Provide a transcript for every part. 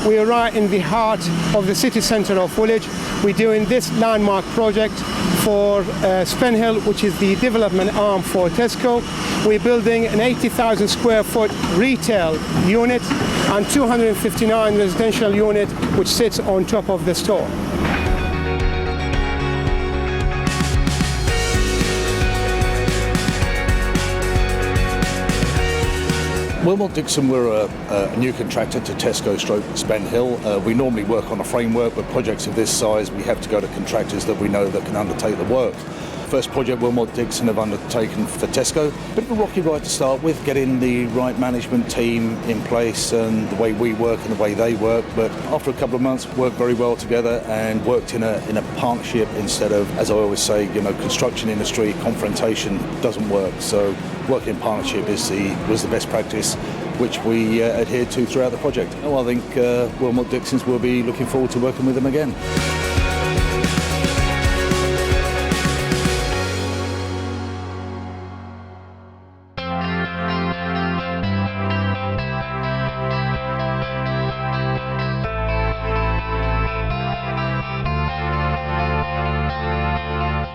We are right in the heart of the city centre of Woolwich. We're doing this landmark project for Spenhill, which is the development arm for Tesco. We're building an 80,000 square foot retail unit and 259 residential unit, which sits on top of the store. Willmott Dixon, we're a new contractor to Tesco stroke Spenhill. We normally work on a framework, but projects of this size we have to go to contractors that we know that can undertake the work. First project Willmott Dixon have undertaken for Tesco. Bit of a rocky ride to start with, getting the right management team in place and the way we work and the way they work. But after a couple of months, worked very well together and worked in a partnership instead of, as I always say, construction industry confrontation doesn't work. So working in partnership was the best practice, which we adhered to throughout the project. I think Willmott Dixons will be looking forward to working with them again.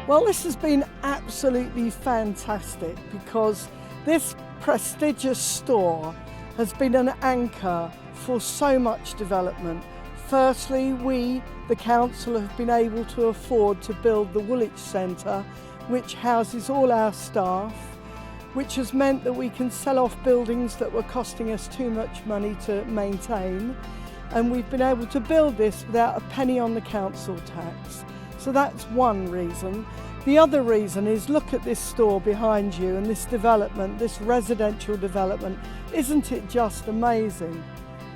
Well, this has been absolutely fantastic because this prestigious store has been an anchor for so much development. Firstly, we, the council, have been able to afford to build the Woolwich Central, which houses all our staff, which has meant that we can sell off buildings that were costing us too much money to maintain. And we've been able to build this without a penny on the council tax. So that's one reason. The other reason is, look at this store behind you and this development, this residential development. Isn't it just amazing?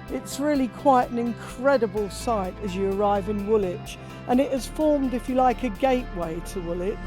It's really quite an incredible sight as you arrive in Woolwich, and it has formed, if you like, a gateway to Woolwich.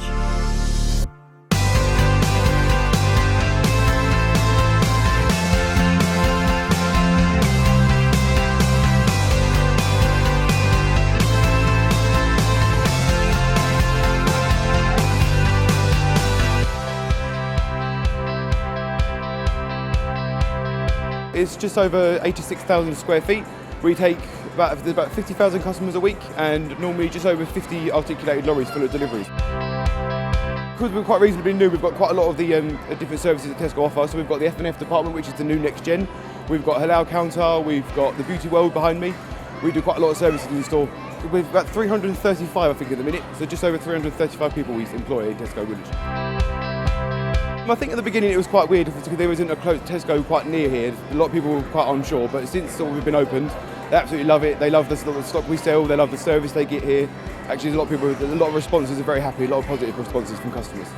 It's just over 86,000 square feet. We take about 50,000 customers a week and normally just over 50 articulated lorries full of deliveries. Because we're quite reasonably new, we've got quite a lot of the different services that Tesco offer. So we've got the F&F department, which is the new next gen. We've got halal counter, we've got the beauty world behind me. We do quite a lot of services in the store. We've about 335, I think, at the minute. So just over 335 people we employ in Tesco Woolwich. I think at the beginning it was quite weird because there wasn't a close Tesco quite near here. A lot of people were quite unsure, but since we've been opened, they absolutely love it. They love the stock we sell, they love the service they get here. Actually, a lot of responses are very happy, a lot of positive responses from customers.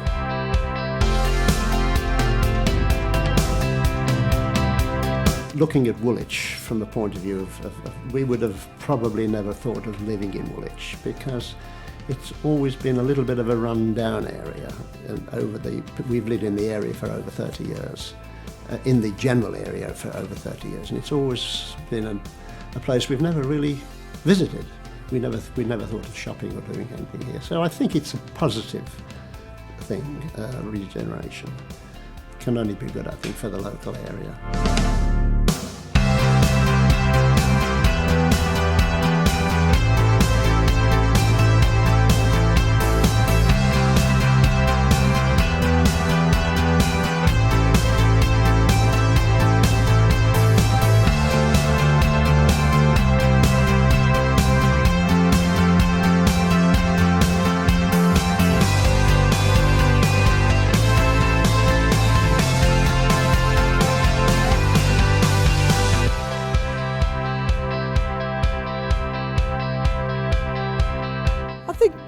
Looking at Woolwich from the point of view of we would have probably never thought of living in Woolwich because it's always been a little bit of a run-down area. We've lived in the area for over 30 years, in the general area for over 30 years, and it's always been a place we've never really visited. We never thought of shopping or doing anything here. So I think it's a positive thing, regeneration. Can only be good, I think, for the local area.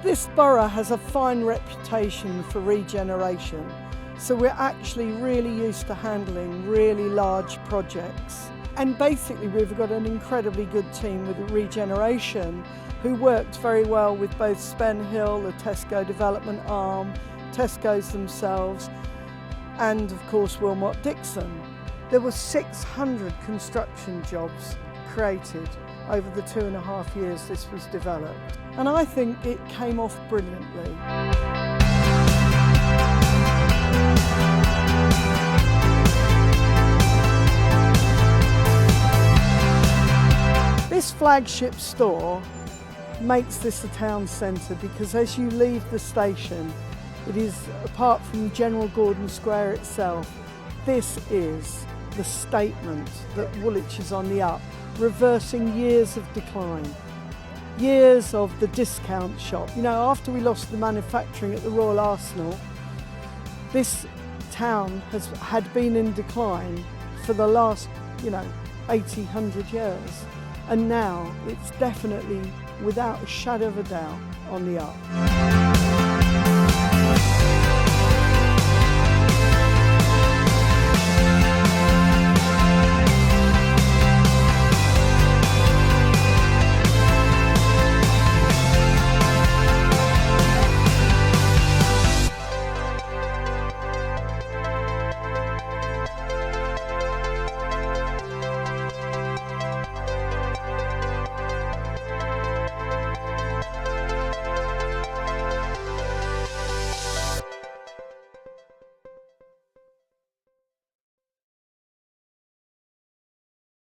This borough has a fine reputation for regeneration, so we're actually really used to handling really large projects. And basically we've got an incredibly good team with regeneration who worked very well with both Spenhill, the Tesco development arm, Tesco's themselves, and of course Willmott Dixon. There were 600 construction jobs created over the 2.5 years this was developed. And I think it came off brilliantly. This flagship store makes this a town centre, because as you leave the station, it is, apart from General Gordon Square itself, this is the statement that Woolwich is on the up, reversing years of decline, years of the discount shop. You know, after we lost the manufacturing at the Royal Arsenal, this town had been in decline for the last, 80, 100 years. And now it's definitely, without a shadow of a doubt, on the up.